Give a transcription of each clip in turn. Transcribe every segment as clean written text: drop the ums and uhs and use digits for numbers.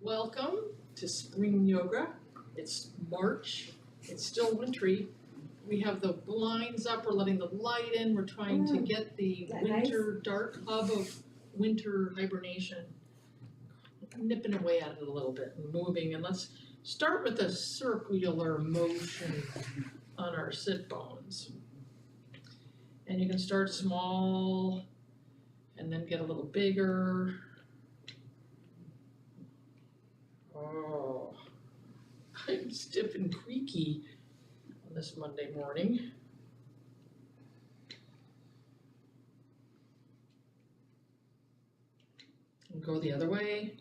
Welcome to spring yoga. It's March, it's still wintry. We have the blinds up, we're letting the light in, we're trying to get the that winter dark hub of winter hibernation nipping away at it a little bit and moving. And let's start with a circular motion on our sit bones. And you can start small and then get a little bigger. Oh, I'm stiff and creaky on this Monday morning. And go the other way.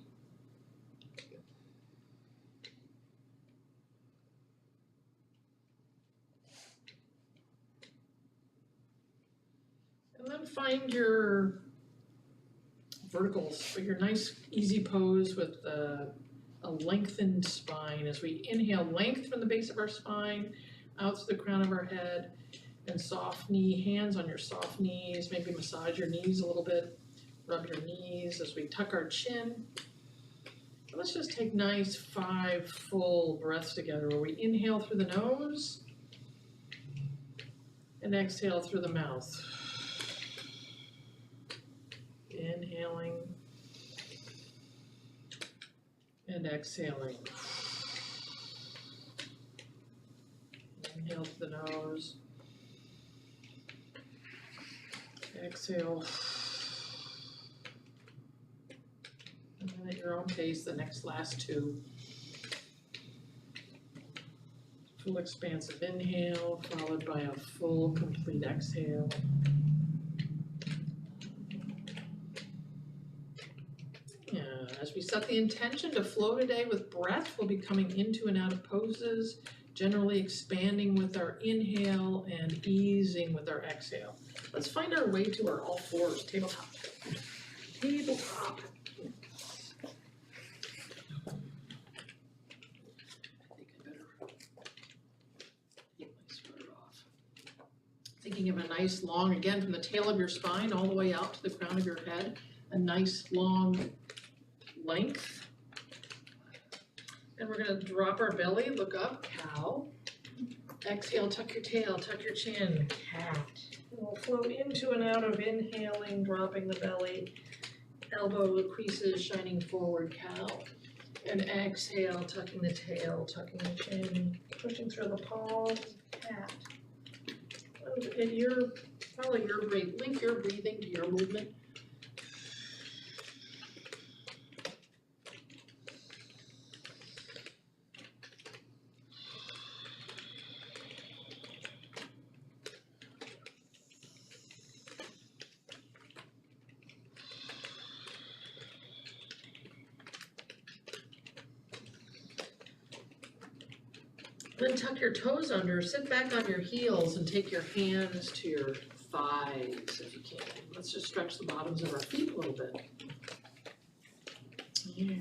And then find your verticals, your nice easy pose with a lengthened spine as we inhale length from the base of our spine out to the crown of our head, and soft knee, hands on your soft knees, maybe massage your knees a little bit, rub your knees as we tuck our chin. And let's just take nice 5 full breaths together where we inhale through the nose and exhale through the mouth. Inhaling and exhaling. Inhale through the nose. Exhale. And then at your own pace, the last 2. Full expansive inhale, followed by a full complete exhale. As we set the intention to flow today with breath, we'll be coming into and out of poses, generally expanding with our inhale and easing with our exhale. Let's find our way to our all fours, tabletop. Tabletop. I think I better get my sweater off. Thinking of a nice long, again, from the tail of your spine all the way out to the crown of your head, a nice long length. And we're gonna drop our belly, look up, cow. Exhale, tuck your tail, tuck your chin, cat. And we'll flow into and out of inhaling, dropping the belly, elbow creases shining forward, cow. And exhale, tucking the tail, tucking the chin, pushing through the palms, cat. And follow your breath, link your breathing to your movement. Then tuck your toes under, sit back on your heels and take your hands to your thighs if you can. Let's just stretch the bottoms of our feet a little bit. Yeah.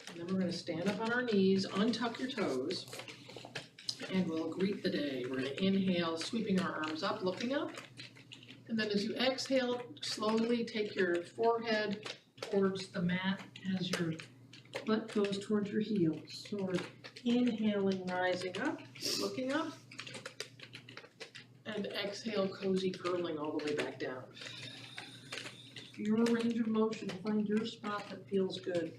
And then we're going to stand up on our knees, untuck your toes. And we'll greet the day. We're gonna inhale, sweeping our arms up, looking up. And then as you exhale, slowly take your forehead towards the mat as your butt goes towards your heels. So we're inhaling, rising up, looking up. And exhale, cozy curling all the way back down. Your range of motion, find your spot that feels good.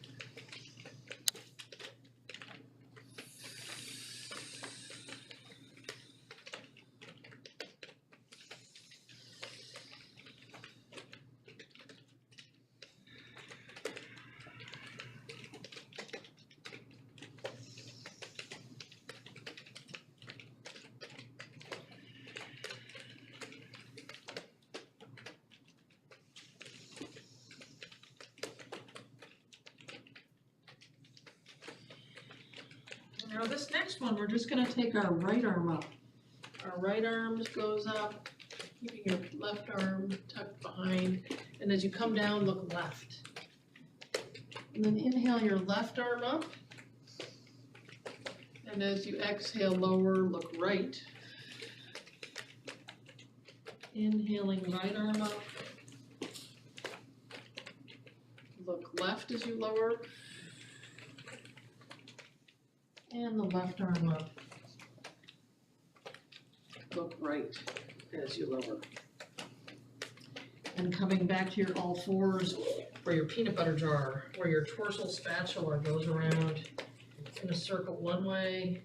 Now this next one, we're just gonna take our right arm up. Our right arm goes up, keeping your left arm tucked behind, and as you come down, look left. And then inhale your left arm up, And as you exhale, lower, look right. Inhaling, right arm up. Look left as you lower. And the left arm up. Look right as you lower. And coming back to your all fours for your peanut butter jar, where your torso spatula goes around in a circle one way.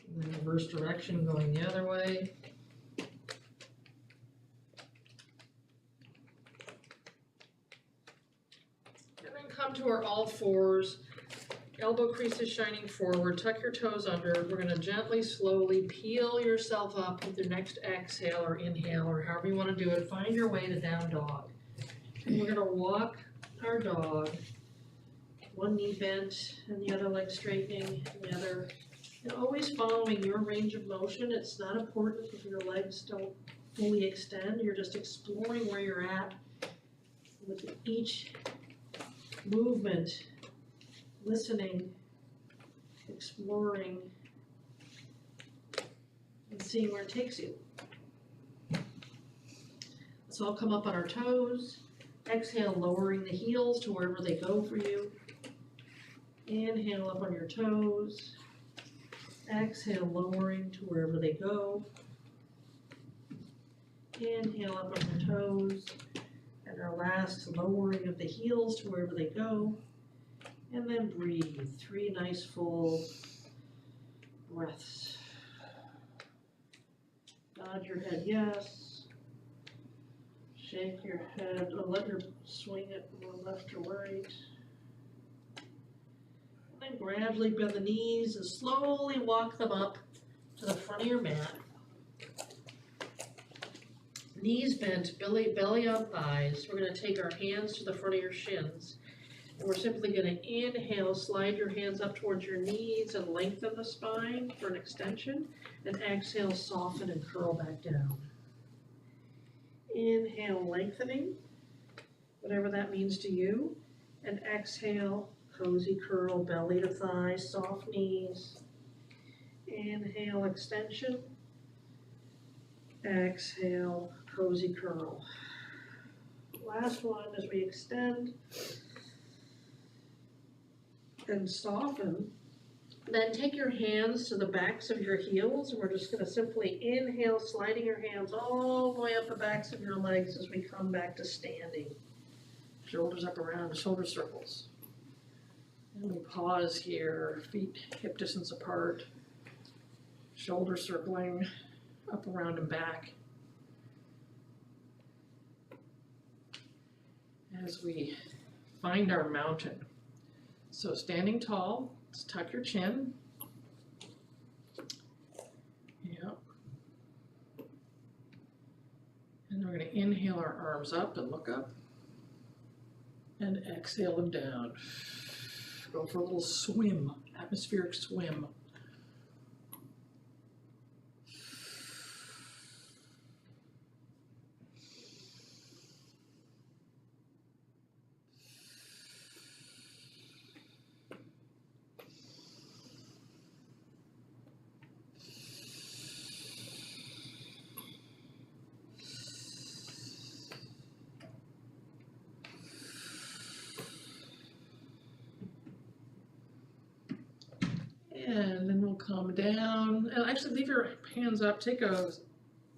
And then reverse direction going the other way. And then come to our all fours. Elbow creases shining forward, tuck your toes under. We're gonna gently, slowly peel yourself up with your next exhale or inhale or however you wanna do it. Find your way to down dog. And we're gonna walk our dog, one knee bent and the other leg straightening, and the other. And always following your range of motion. It's not important if your legs don't fully extend. You're just exploring where you're at with each movement. Listening, exploring, and seeing where it takes you. Let's all come up on our toes. Exhale, lowering the heels to wherever they go for you. Inhale up on your toes. Exhale, lowering to wherever they go. Inhale up on your toes. And our last lowering of the heels to wherever they go. And then breathe, 3 nice full breaths. Nod your head yes. Shake your head, or let your swing it from left to right. And then gradually bend the knees and slowly walk them up to the front of your mat. Knees bent, belly on thighs. We're gonna take our hands to the front of your shins. And we're simply going to inhale, slide your hands up towards your knees and lengthen the spine for an extension. And exhale, soften and curl back down. Inhale, lengthening, whatever that means to you. And exhale, cozy curl, belly to thigh, soft knees. Inhale, extension. Exhale, cozy curl. Last one as we extend. And soften. Then take your hands to the backs of your heels, and we're just going to simply inhale, sliding your hands all the way up the backs of your legs as we come back to standing. Shoulders up around, shoulder circles. And we pause here, feet hip distance apart, shoulders circling up around and back. As we find our mountain. So standing tall, let's tuck your chin. Yep. And we're going to inhale our arms up and look up. And exhale them down. Go for a little swim, atmospheric swim. And then we'll come down, and actually leave your hands up, take a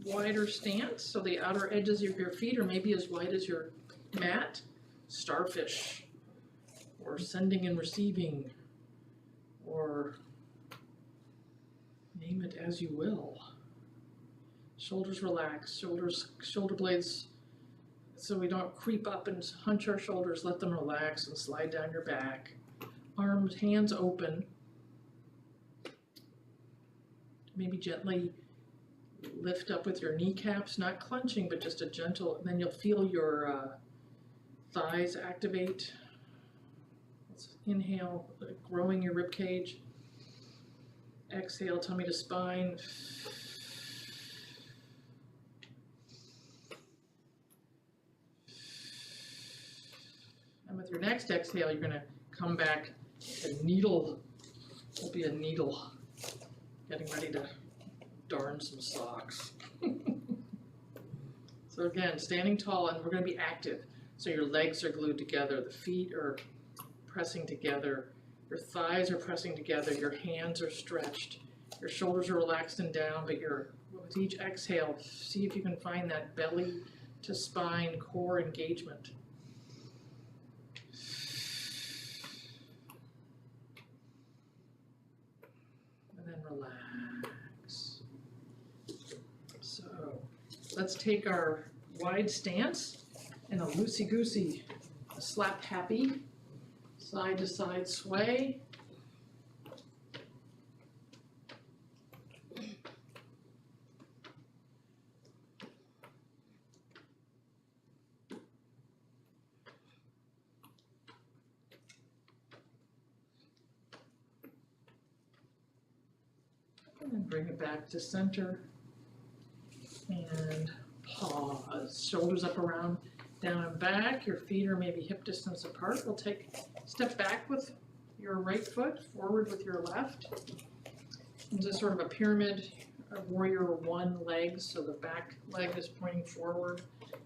wider stance, so the outer edges of your feet are maybe as wide as your mat. Starfish, or sending and receiving, or name it as you will. Shoulders relaxed, shoulder blades, so we don't creep up and hunch our shoulders, let them relax and slide down your back. Arms, hands open. Maybe gently lift up with your kneecaps, not clenching, but just a gentle, and then you'll feel your thighs activate. Let's inhale, growing your rib cage. Exhale, tummy to spine. Your next exhale, you're gonna come back, a needle, will be a needle, getting ready to darn some socks. So again, standing tall, and we're gonna be active. So your legs are glued together, the feet are pressing together, your thighs are pressing together, your hands are stretched, your shoulders are relaxed and down, but with each exhale, see if you can find that belly to spine core engagement. And then relax. So let's take our wide stance and a loosey-goosey, slap happy, side to side sway. And then bring it back to center and pause. Shoulders up, around, down and back. Your feet are maybe hip distance apart. We'll step back with your right foot, forward with your left. Into sort of a pyramid, a warrior one leg, so the back leg is pointing forward.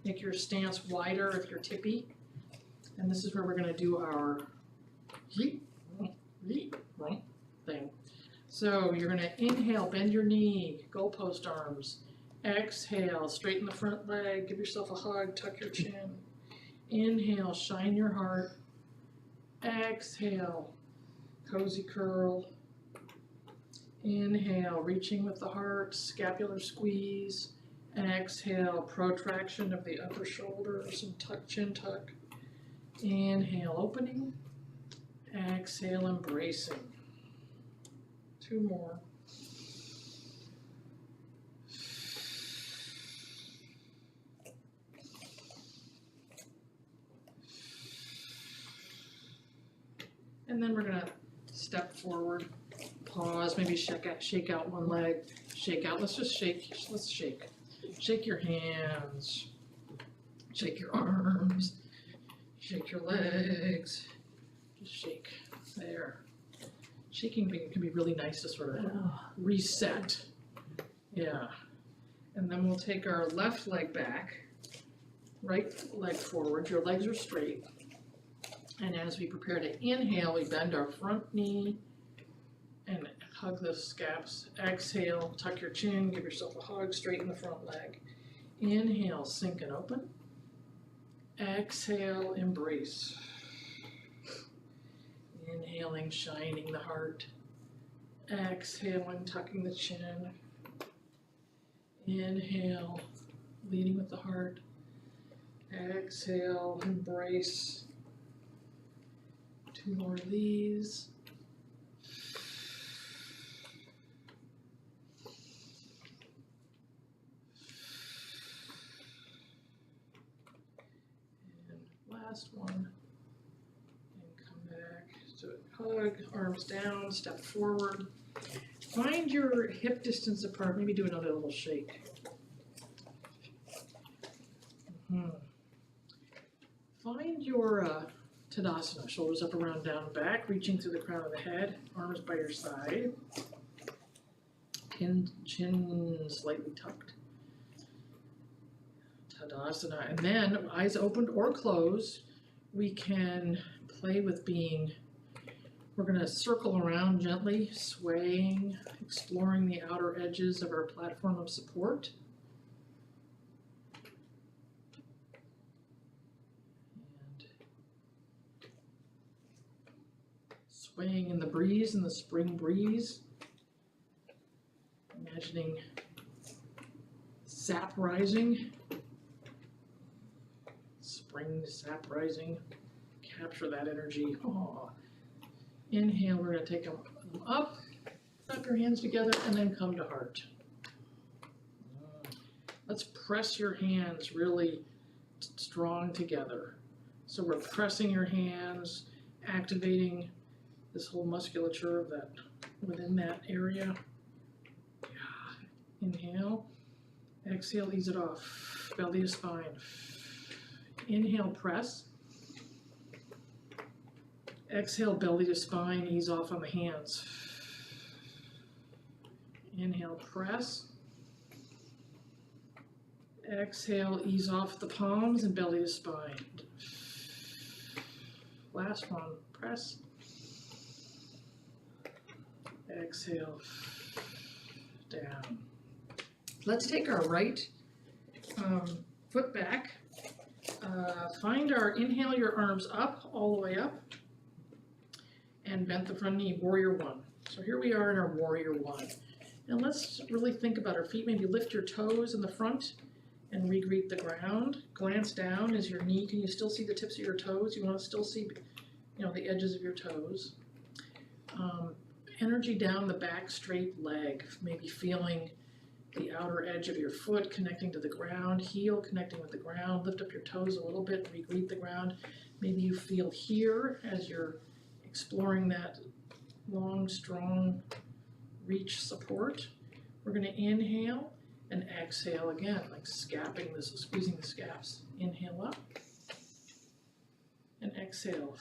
Make your stance wider if you're tippy. And this is where we're going to do our thing. So you're going to inhale, bend your knee, goalpost arms. Exhale, straighten the front leg, give yourself a hug, tuck your chin. Inhale, shine your heart. Exhale, cozy curl. Inhale, reaching with the heart, scapular squeeze. Exhale, protraction of the upper shoulders and tuck, chin tuck. Inhale, opening. Exhale, embracing. 2 more. And then we're gonna step forward, pause, maybe shake out one leg, shake out. Let's shake. Shake your hands, shake your arms, shake your legs, just shake there. Shaking can be really nice to sort of reset. Yeah. And then we'll take our left leg back, right leg forward. Your legs are straight. And as we prepare to inhale, we bend our front knee and hug the scaps. Exhale, tuck your chin, give yourself a hug, straighten the front leg. Inhale, sink and open. Exhale, embrace. Inhaling, shining the heart. Exhaling, tucking the chin. Inhale, leading with the heart. Exhale, embrace. 2 more of these. And last one. And come back. So hug, arms down, step forward. Find your hip distance apart. Maybe do another little shake. Find your Tadasana, shoulders up, around, down, back, reaching through the crown of the head, arms by your side, chin slightly tucked. Tadasana, and then eyes opened or closed, we can play with we're going to circle around gently, swaying, exploring the outer edges of our platform of support. Swaying in the breeze, in the spring breeze. Imagining sap rising. Spring sap rising. Capture that energy. Oh. Inhale, we're going to take them up, clap your hands together, and then come to heart. Let's press your hands really strong together. So we're pressing your hands, activating this whole musculature of that within that area. Yeah. Inhale, exhale, ease it off, belly to spine. Inhale, press. Exhale, belly to spine, ease off on the hands. Inhale, press. Exhale, ease off the palms and belly to spine. Last one, press. Exhale, down. Let's take our right foot back. Find our, inhale your arms up, all the way up. And bent the front knee, warrior one. So here we are in our warrior one. And let's really think about our feet. Maybe lift your toes in the front and re-greet the ground. Glance down, is your knee, can you still see the tips of your toes? You want to still see, the edges of your toes. Energy down the back straight leg, maybe feeling the outer edge of your foot connecting to the ground, heel connecting with the ground. Lift up your toes a little bit, re-greet the ground. Maybe you feel here as you're exploring that long, strong reach support. We're going to inhale and exhale again, like scapping this, squeezing the scaps. Inhale up and exhale.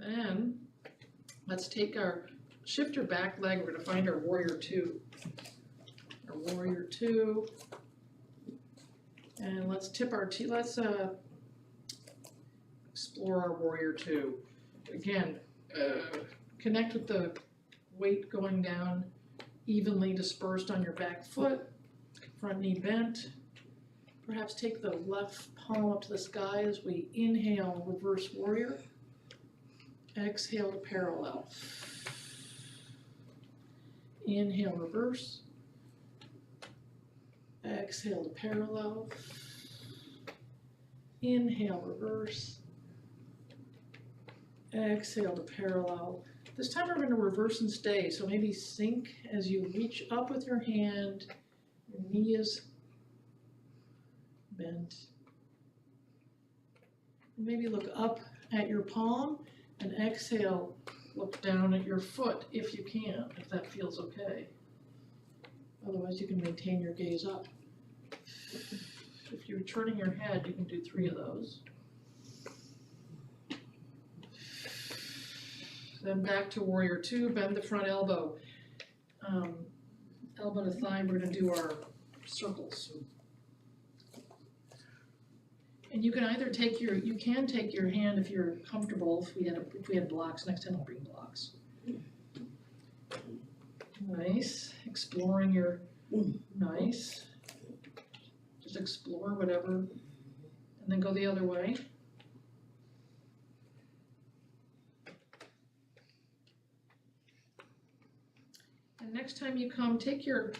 Then let's shift your back leg. We're going to find our warrior two. Our warrior two. And let's tip our let's explore our warrior two. Again, connect with the weight going down evenly dispersed on your back foot, front knee bent. Perhaps take the left palm up to the sky as we inhale, reverse warrior. Exhale to parallel. Inhale, reverse. Exhale to parallel. Inhale, reverse. Exhale to parallel. This time we're going to reverse and stay. So maybe sink as you reach up with your hand. Your knee is bent. Maybe look up at your palm. And exhale, look down at your foot if you can, if that feels okay. Otherwise, you can maintain your gaze up. If you're turning your head, you can do 3 of those. Then back to warrior two, bend the front elbow. Elbow to thigh, we're going to do our circles. And you can either take your hand if you're comfortable. If we had blocks, next time I'll bring blocks. Nice, exploring your, nice. Just explore whatever, and then go the other way. And next time you come, take your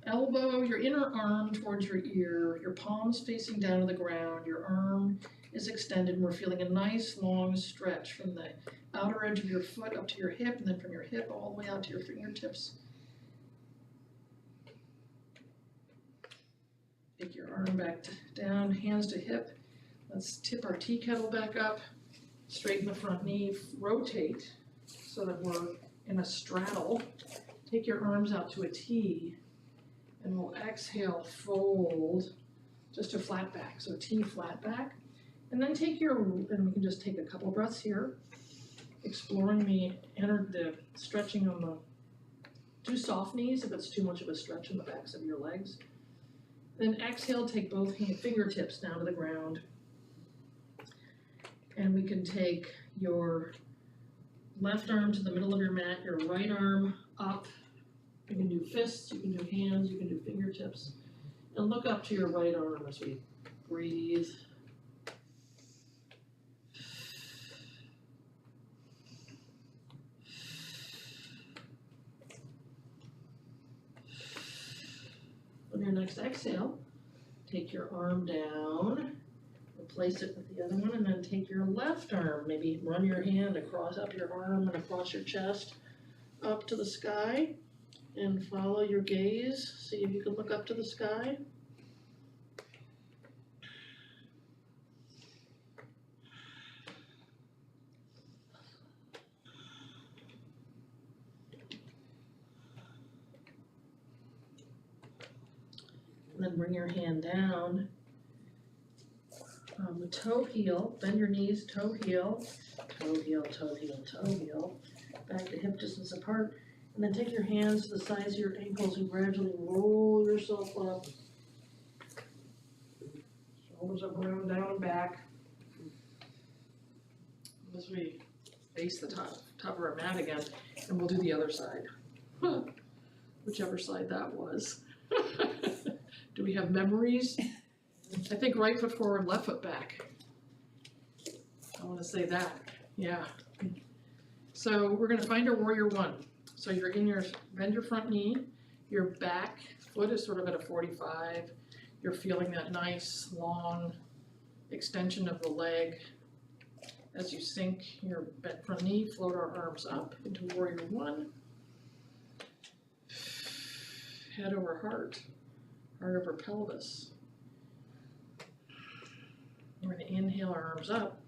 elbow, your inner arm towards your ear, your palms facing down to the ground, your arm is extended, and we're feeling a nice long stretch from the outer edge of your foot up to your hip, and then from your hip all the way out to your fingertips. Take your arm back down, hands to hip. Let's tip our tea kettle back up, straighten the front knee, rotate so that we're in a straddle. Take your arms out to a T. And we'll exhale, fold, just a flat back, so T flat back. And then and we can just take a couple breaths here, exploring the stretching on the, do soft knees if it's too much of a stretch on the backs of your legs. Then exhale, take both fingertips down to the ground. And we can take your left arm to the middle of your mat, your right arm up. You can do fists, you can do hands, you can do fingertips. And look up to your right arm as we breathe. On your next exhale, take your arm down, replace it with the other one, and then take your left arm, maybe run your hand across up your arm and across your chest, up to the sky. And follow your gaze. See if you can look up to the sky. then bring your hand down. The toe heel, bend your knees, toe heel, toe heel, toe heel, toe heel, back to hip distance apart, and then take your hands to the sides of your ankles and gradually roll yourself up. Shoulders up, around, down, and back. As we face the top of our mat again, and we'll do the other side. Whichever side that was. Do we have memories? I think right foot forward, left foot back. I want to say that, yeah. So we're going to find our warrior one. So you're in your, bend your front knee, your back foot is sort of at a 45. You're feeling that nice long extension of the leg. As you sink your bent front knee, float our arms up into warrior one. Head over heart, heart over pelvis. We're going to inhale our arms up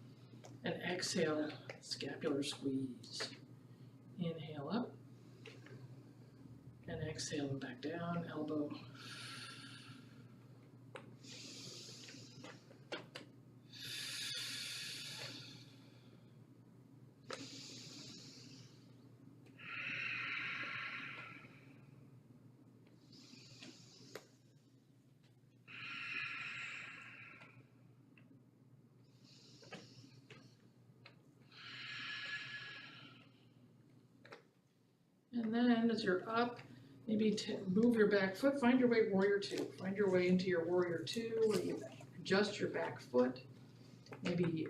and exhale, scapular squeeze. Inhale up and exhale and back down, elbow. And then as you're up, maybe move your back foot, find your way warrior two. Find your way into your warrior two where you adjust your back foot. Maybe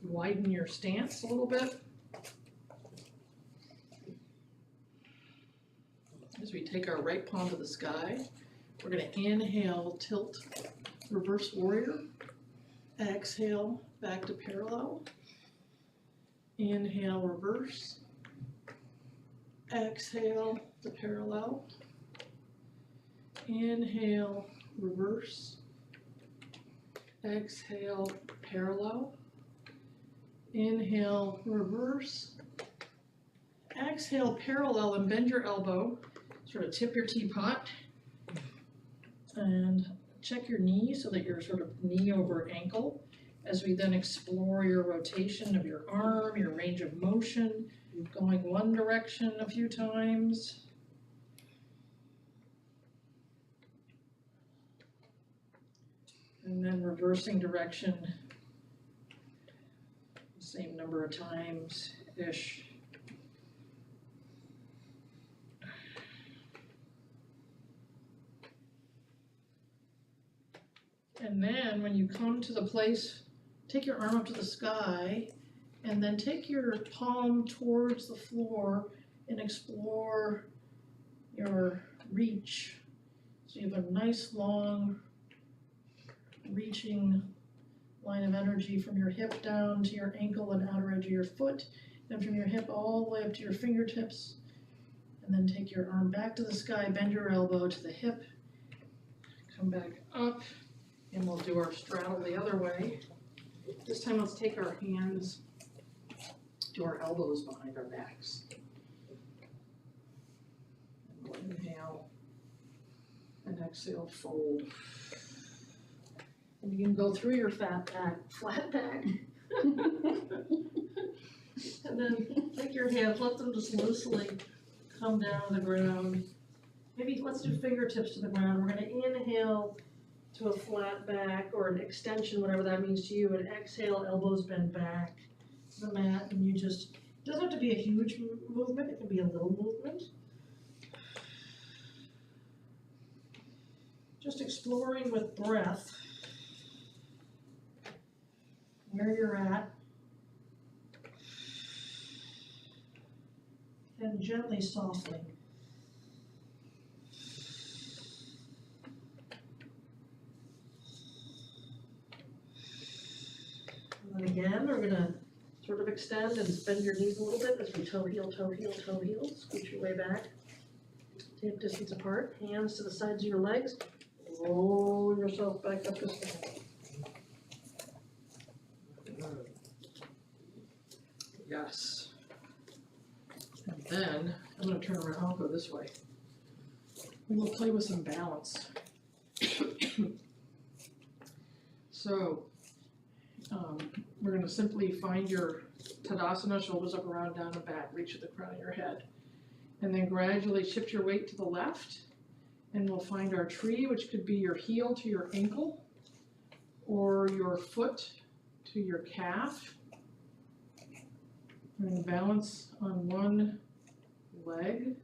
widen your stance a little bit. As we take our right palm to the sky, we're going to inhale, tilt, reverse warrior. Exhale, back to parallel. Inhale, reverse. Exhale to parallel. Inhale, reverse. Exhale, parallel. Inhale, reverse. Exhale, parallel, and bend your elbow. Sort of tip your teapot. And check your knee so that you're sort of knee over ankle. As we then explore your rotation of your arm, your range of motion, going one direction a few times. And then reversing direction the same number of times-ish. And then when you come to the place, take your arm up to the sky and then take your palm towards the floor and explore your reach. So you have a nice long reaching line of energy from your hip down to your ankle and outer edge of your foot, and from your hip all the way up to your fingertips. And then take your arm back to the sky, bend your elbow to the hip, come back up, and we'll do our straddle the other way. This time let's take our hands to our elbows behind our backs. And we'll inhale and exhale, fold. And you can go through your flat back. And then take your hands, let them just loosely come down to the ground. Maybe let's do fingertips to the ground. We're going to inhale to a flat back or an extension, whatever that means to you, and exhale, elbows bend back to the mat, and you just, it doesn't have to be a huge movement, it can be a little movement. Just exploring with breath where you're at, and gently softening. And then again, we're gonna sort of extend and bend your knees a little bit as we toe heel, toe heel, toe heel. Scoot your way back, hip distance apart, hands to the sides of your legs. Roll yourself back up to stand. Yes. And then I'm going to turn around, I'll go this way. And we'll play with some balance. So, we're gonna simply find your Tadasana, shoulders up, around, down and back, reach at the crown of your head. And then gradually shift your weight to the left, and we'll find our tree, which could be your heel to your ankle, or your foot to your calf. We're gonna balance on one leg.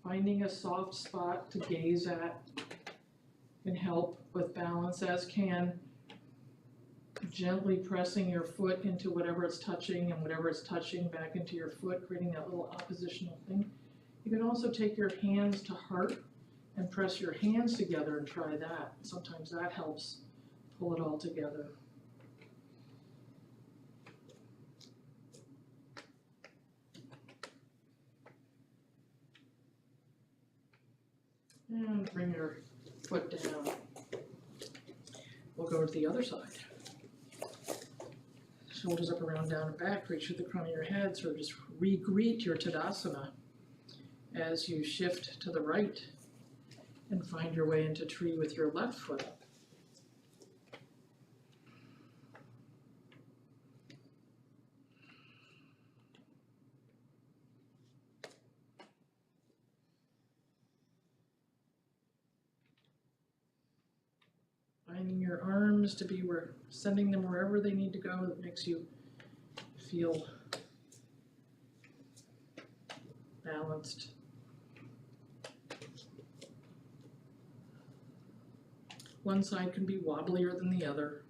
Finding a soft spot to gaze at can help with balance, as can gently pressing your foot into whatever it's touching and whatever it's touching back into your foot, creating that little oppositional thing. You can also take your hands to heart and press your hands together and try that. Sometimes that helps pull it all together. And bring your foot down. We'll go to the other side. Shoulders up, around, down and back, reach to the crown of your head, sort of just re-greet your Tadasana as you shift to the right and find your way into tree with your left foot up. Finding your arms to be sending them wherever they need to go, that makes you feel balanced. One side can be wobblier than the other.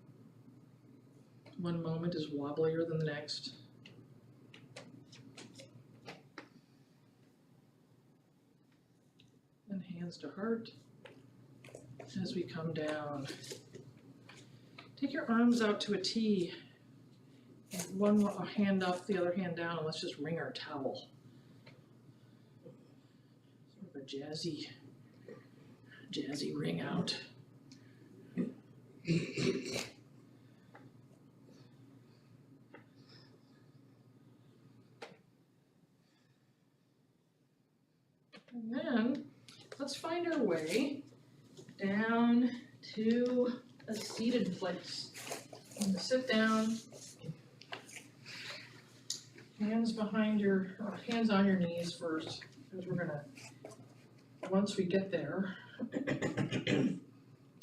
One moment is wobblier than the next. And hands to heart as we come down. Take your arms out to a T. One hand up, the other hand down, and let's just wring our towel. Sort of a jazzy ring out. And then let's find our way down to a seated place. I'm gonna sit down, hands behind hands on your knees first, because once we get there,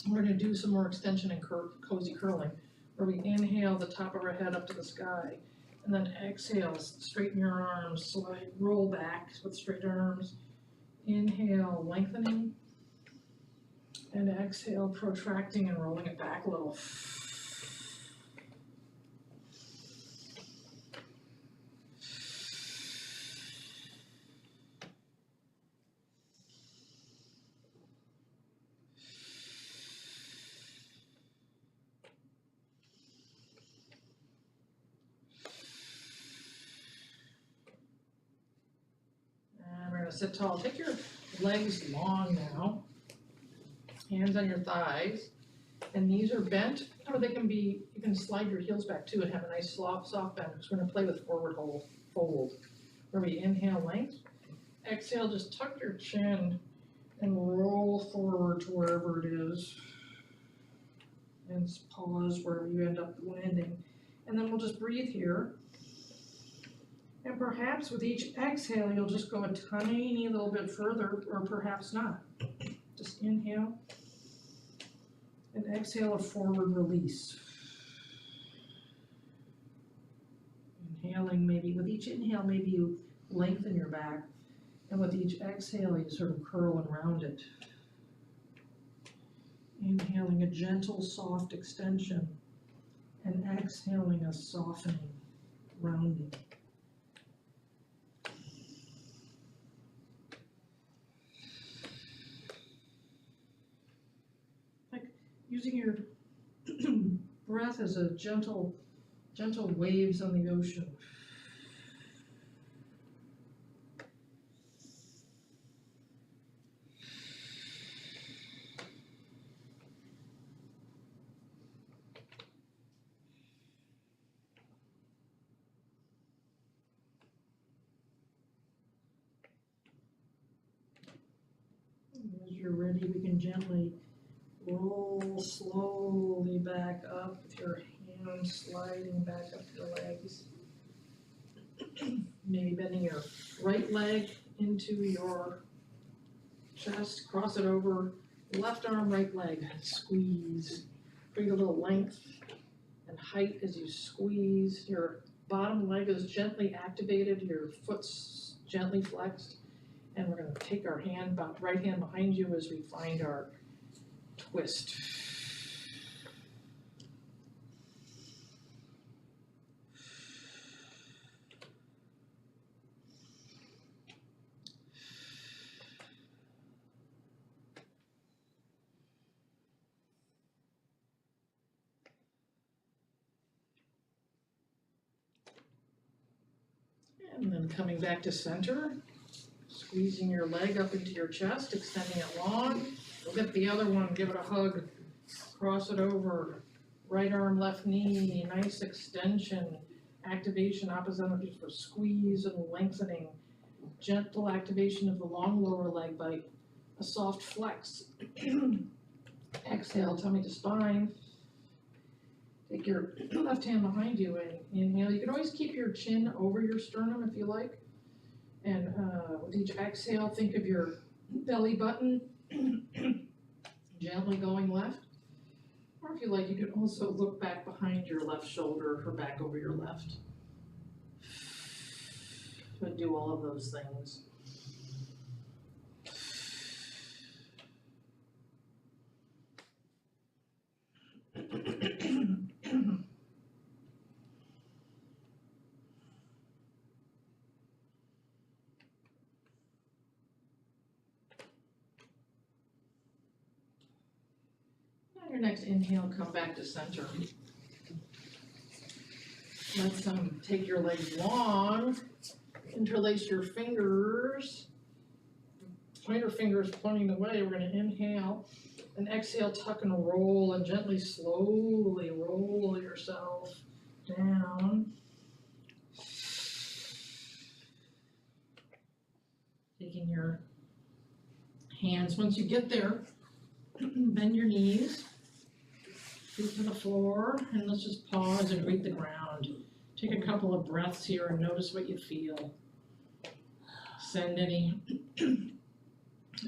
we're gonna do some more extension and cozy curling, where we inhale the top of our head up to the sky, and then exhale, straighten your arms, slide, roll back with straight arms. Inhale, lengthening, and exhale, protracting and rolling it back a little. And we're gonna sit tall. Take your legs long now. Hands on your thighs, and knees are bent, or you can slide your heels back too and have a nice soft bend, because we're gonna play with forward fold, where we inhale length, exhale, just tuck your chin and roll forward to wherever it is, and pause wherever you end up landing, and then we'll just breathe here, and perhaps with each exhale, you'll just go a tiny little bit further, or perhaps not. Just inhale, and exhale a forward release. Inhaling, maybe with each inhale, maybe you lengthen your back, and with each exhale, you sort of curl and round it. Inhaling a gentle, soft extension, and exhaling a softening, rounding. Using your breath as a gentle waves on the ocean. you're ready, we can gently roll slowly back up with your hands sliding back up your legs. Maybe bending your right leg into your chest, cross it over, left arm, right leg, squeeze. Bring a little length and height as you squeeze. Your bottom leg is gently activated, your foot's gently flexed. And we're gonna take our hand, right hand behind you as we find our twist. And then coming back to center, squeezing your leg up into your chest, extending it long. We'll get the other one, give it a hug, cross it over, right arm, left knee, nice extension, activation, opposite energy for squeeze and lengthening, gentle activation of the long lower leg by a soft flex. Exhale, tummy to spine. Take your left hand behind you and inhale. You can always keep your chin over your sternum if you like. And with each exhale, think of your belly button gently going left. Or if you like, you can also look back behind your left shoulder or back over your left. But do all of those things. On your next inhale, come back to center. Let's take your legs long, interlace your fingers, pointer fingers pointing away. We're gonna inhale and exhale, tuck and roll, and gently, slowly roll yourself down. Taking your hands, once you get there, bend your knees, feet to the floor, and let's just pause and greet the ground. Take a couple of breaths here and notice what you feel. Send any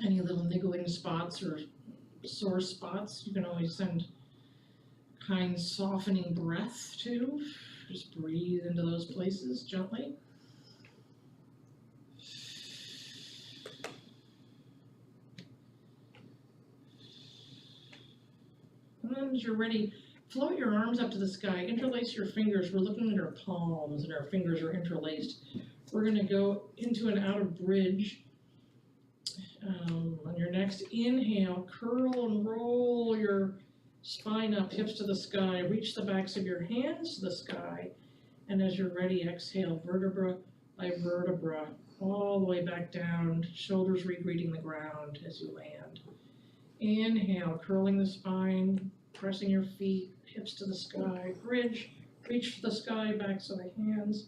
little niggling spots or sore spots. You can always send kind softening breath too. Just breathe into those places gently. And as you're ready, float your arms up to the sky, interlace your fingers. We're looking at our palms and our fingers are interlaced. We're gonna go into an outer bridge. On your next inhale, curl and roll your spine up, hips to the sky. Reach the backs of your hands to the sky. And as you're ready, exhale, vertebra by vertebra, all the way back down, shoulders re-greeting the ground as you land. Inhale, curling the spine, pressing your feet, hips to the sky, bridge, reach for the sky, backs of the hands,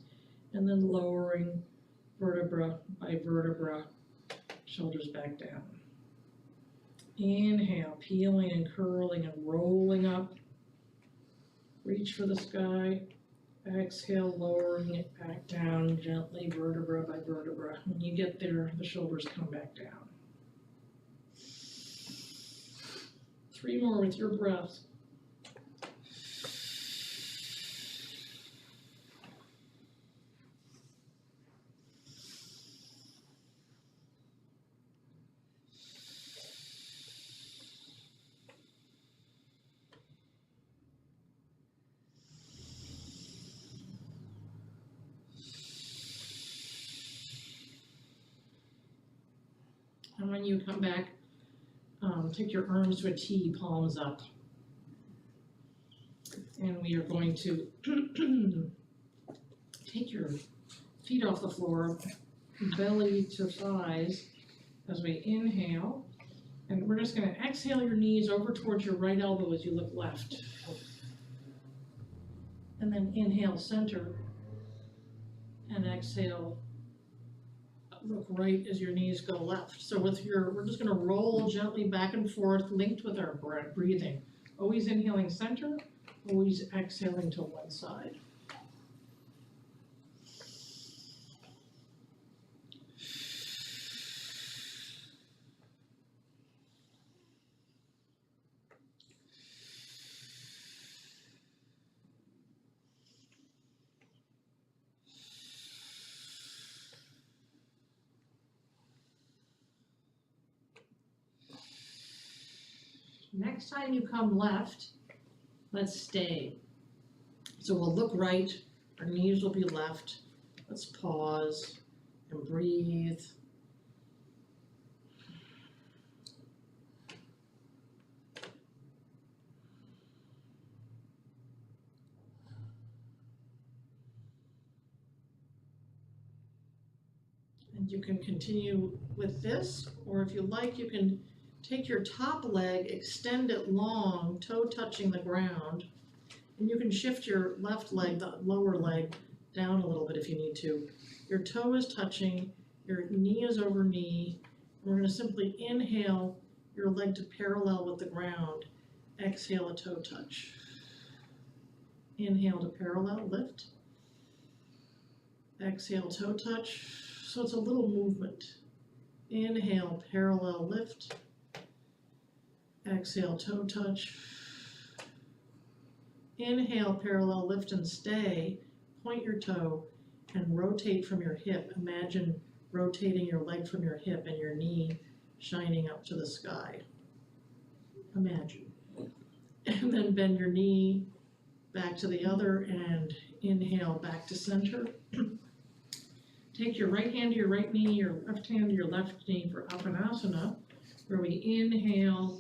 and then lowering vertebra by vertebra, shoulders back down. Inhale, peeling and curling and rolling up, reach for the sky, exhale, lowering it back down gently, vertebra by vertebra. When you get there, the shoulders come back down. 3 more with your breath. And when you come back, take your arms to a T, palms up. And we are going to take your feet off the floor, belly to thighs as we inhale. And we're just gonna exhale your knees over towards your right elbow as you look left. And then inhale, center, and exhale, look right as your knees go left. So we're just gonna roll gently back and forth, linked with our breathing. Always inhaling center, always exhaling to one side. Next time you come left, let's stay. So we'll look right, our knees will be left. Let's pause and breathe. And you can continue with this, or if you like, you can take your top leg, extend it long, toe touching the ground, and you can shift your left leg, the lower leg, down a little bit if you need to. Your toe is touching, your knee is over knee, and we're gonna simply inhale your leg to parallel with the ground. Exhale a toe touch. Inhale to parallel, lift. Exhale, toe touch. So it's a little movement. Inhale, parallel, lift. Exhale, toe touch. Inhale, parallel, lift and stay. Point your toe and rotate from your hip. Imagine rotating your leg from your hip and your knee shining up to the sky. Imagine. And then bend your knee back to the other and inhale back to center. Take your right hand to your right knee, your left hand to your left knee for Apanasana, where we inhale,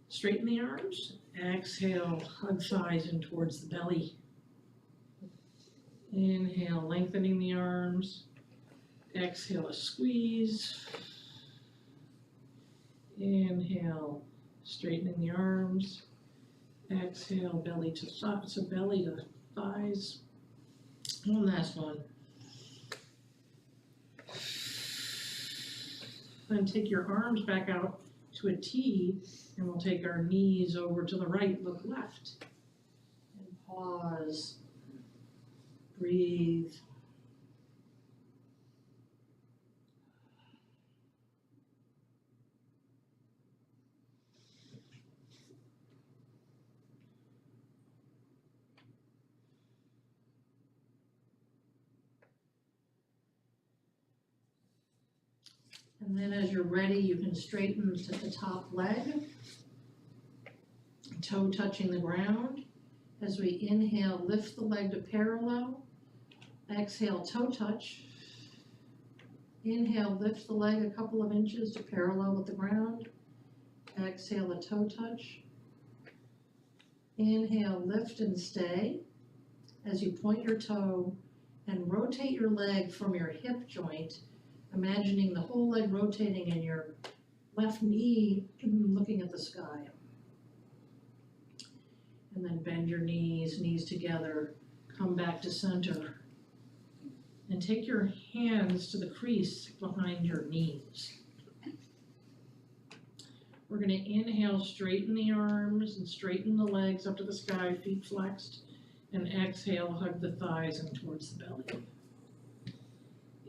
straighten the arms, exhale, hug thighs in towards the belly. Inhale, lengthening the arms, exhale, a squeeze. Inhale, straightening the arms, exhale, belly to thighs. One last one. Then take your arms back out to a T, and we'll take our knees over to the right, look left. And pause, breathe. And then as you're ready, you can straighten to the top leg, toe touching the ground. As we inhale, lift the leg to parallel. Exhale, toe touch. Inhale, lift the leg a couple of inches to parallel with the ground. Exhale, a toe touch. Inhale, lift and stay. As you point your toe and rotate your leg from your hip joint, imagining the whole leg rotating and your left knee looking at the sky. And then bend your knees, knees together, come back to center. And take your hands to the crease behind your knees. We're going to inhale, straighten the arms and straighten the legs up to the sky, feet flexed. And exhale, hug the thighs in towards the belly.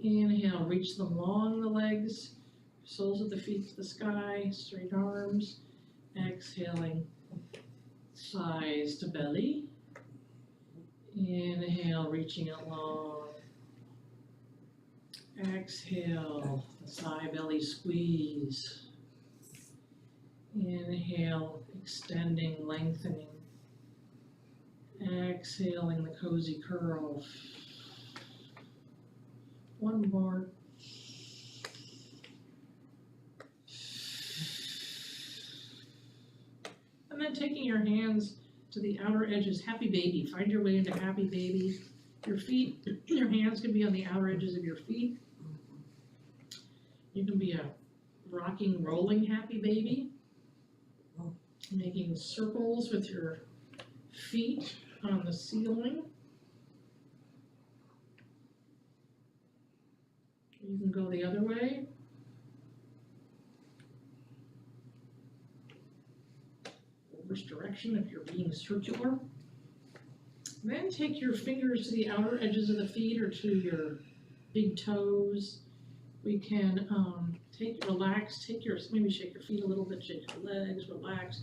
Inhale, reach them long, the legs, soles of the feet to the sky, straight arms. Exhaling, thighs to belly. Inhale, reaching it long. Exhale, the thigh belly squeeze. Inhale, extending, lengthening. Exhaling, the cozy curl. One more. And then taking your hands to the outer edges, happy baby. Find your way into happy baby. Your feet, your hands can be on the outer edges of your feet. You can be a rocking, rolling happy baby. Making circles with your feet on the ceiling. You can go the other way. Reverse direction if you're being circular. Then take your fingers to the outer edges of the feet or to your big toes. We can relax, maybe shake your feet a little bit, shake your legs, relax.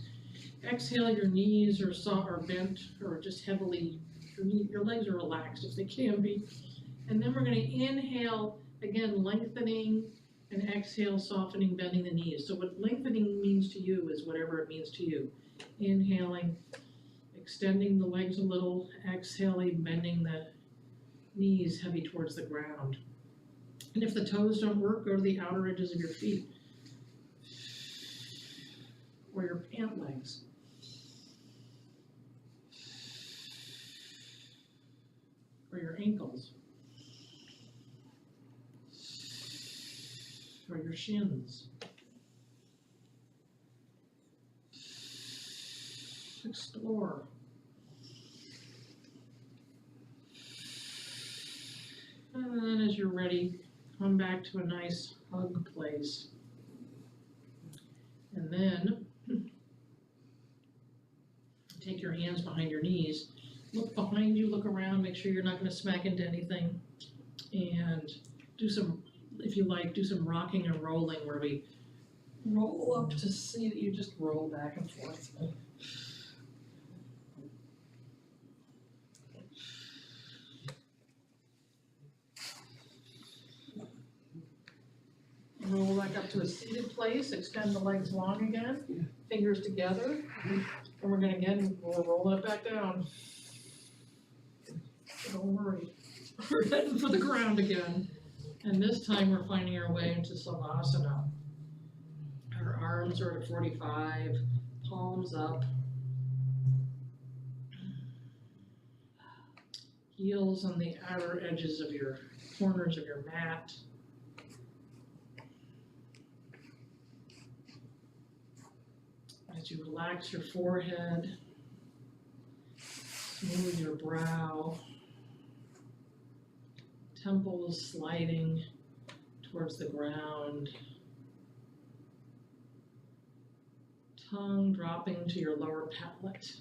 Exhale, your knees are bent or just heavily, your legs are relaxed if they can be. And then we're gonna inhale, again, lengthening, and exhale, softening, bending the knees. So what lengthening means to you is whatever it means to you. Inhaling, extending the legs a little, exhaling, bending the knees heavy towards the ground. And if the toes don't work, go to the outer edges of your feet or your pant legs. Or your ankles. Or your shins. Explore. And then as you're ready, come back to a nice hug place. And then take your hands behind your knees. Look behind you, look around, make sure you're not going to smack into anything. And do some, if you like, do some rocking and rolling where we roll up to see that you just roll back and forth. Roll back up to a seated place, extend the legs long again, fingers together, and we're we'll roll it back down. Don't worry, we're heading for the ground again. And this time we're finding our way into Savasana. Our arms are at 45, palms up. Heels on the outer edges of your corners of your mat. As you relax your forehead, smooth your brow, temples sliding towards the ground, tongue dropping to your lower palate,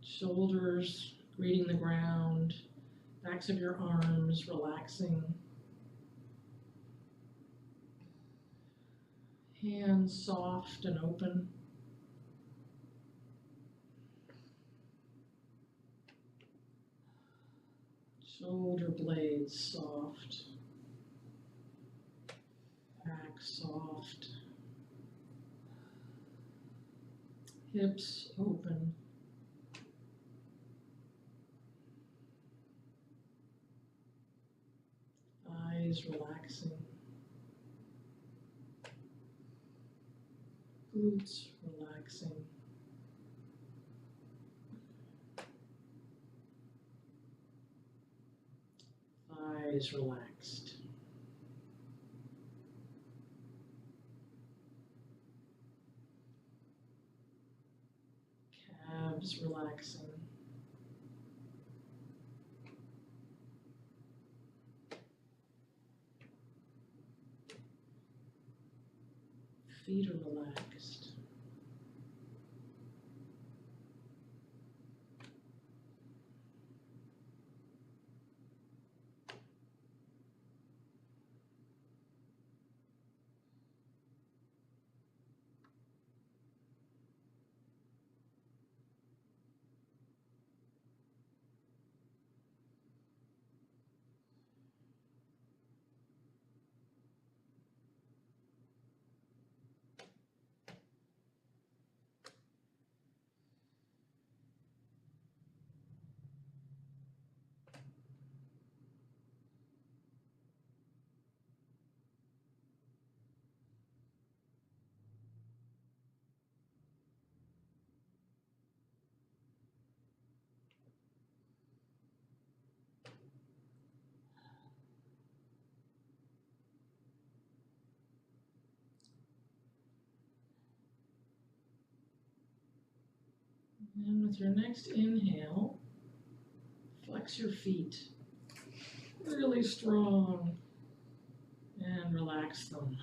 shoulders greeting the ground, backs of your arms relaxing. Hands soft and open. Shoulder blades soft. Back soft. Hips open. Eyes relaxing. Glutes relaxing. Thighs relaxed. Calves relaxing. Feet are relaxed. And with your next inhale, flex your feet really strong, and relax them.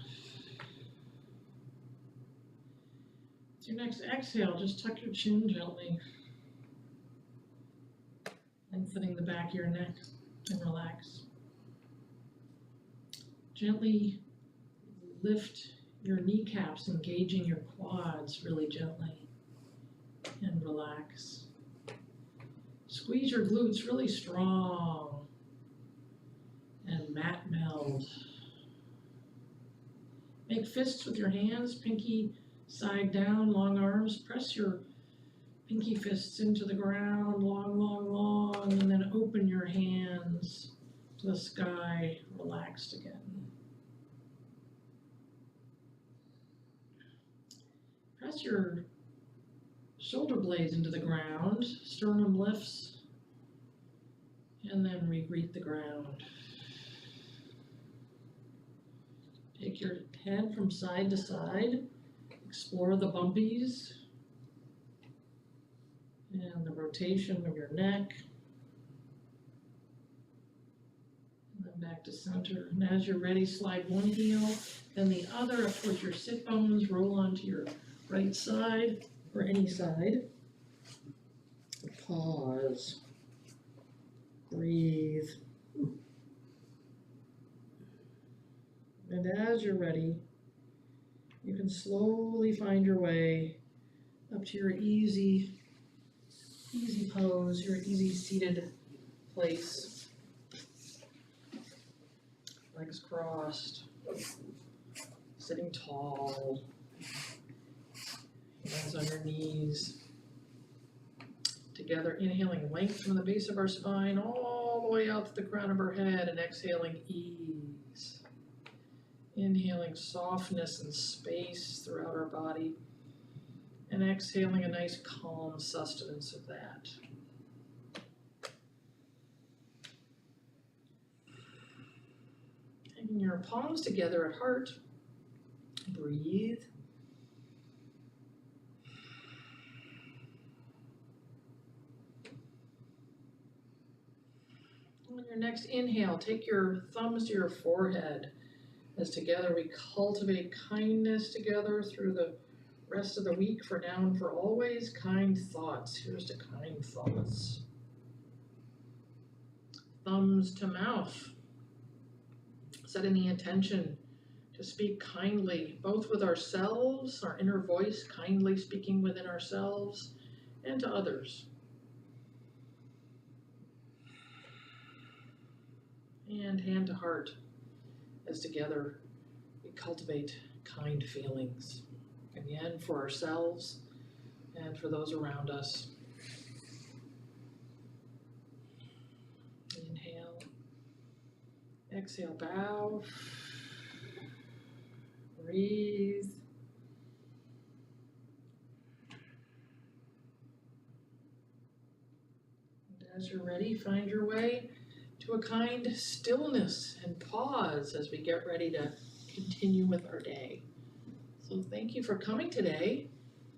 With your next exhale, just tuck your chin gently, lengthening the back of your neck, and relax. Gently lift your kneecaps, engaging your quads really gently, and relax. Squeeze your glutes really strong, and mat meld. Make fists with your hands, pinky side down, long arms. Press your pinky fists into the ground, long, long, long, and then open your hands to the sky, relaxed again. Press your shoulder blades into the ground, sternum lifts, and then re-greet the ground. Take your head from side to side, explore the bumpies, and the rotation of your neck, and then back to center. And as you're ready, slide one heel, then the other up towards your sit bones, roll onto your right side, or any side. Pause. Breathe. And as you're ready, you can slowly find your way up to your easy pose, your easy seated place. Legs crossed, sitting tall, hands on your knees. Together, inhaling length from the base of our spine all the way out to the crown of our head, and exhaling ease. Inhaling softness and space throughout our body, and exhaling a nice calm sustenance of that. Taking your palms together at heart, breathe. On your next inhale, take your thumbs to your forehead, as together we cultivate kindness together through the rest of the week, for now and for always. Kind thoughts. Here's to kind thoughts. Thumbs to mouth, setting the intention to speak kindly, both with ourselves, our inner voice, kindly speaking within ourselves, and to others. And hand to heart, as together we cultivate kind feelings, again for ourselves and for those around us. Inhale, exhale, bow, breathe. And as you're ready, find your way to a kind stillness and pause as we get ready to continue with our day. So thank you for coming today.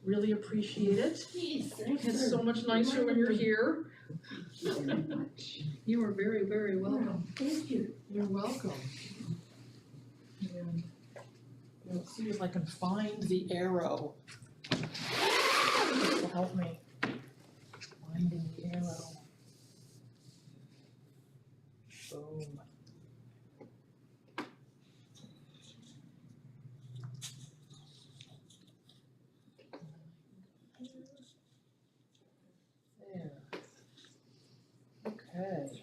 Really appreciate it. It's so much nicer when you're here. Thank you very much. You are very, very welcome. Thank you. You're welcome. And let's see if I can find the arrow. This will help me finding the arrow. Boom. There. Okay.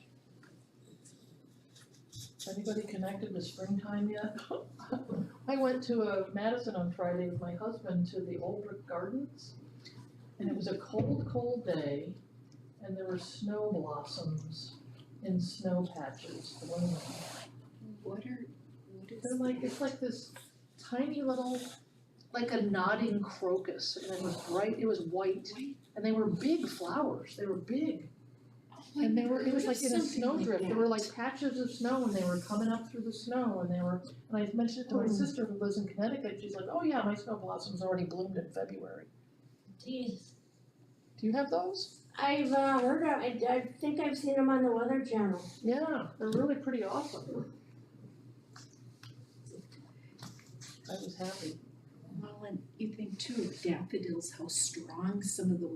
Anybody connected with springtime yet? I went to Madison on Friday with my husband to the Old Brick Gardens, and it was a cold, cold day, and there were snow blossoms in snow patches blooming. What is They're like, it's like this tiny little, like a nodding crocus, and it was bright, it was white, and they were big flowers, they were big. And they were, it was like in a snowdrift, there were like patches of snow, and they were coming up through the snow, and they were, and I mentioned it to my sister who lives in Connecticut, she's like, oh yeah, my snow blossoms already bloomed in February. Jeez. Do you have those? I've heard of, I think I've seen them on the Weather Channel. Yeah, they're really pretty awesome. I was happy. Well, and you think too, daffodils, how strong some of the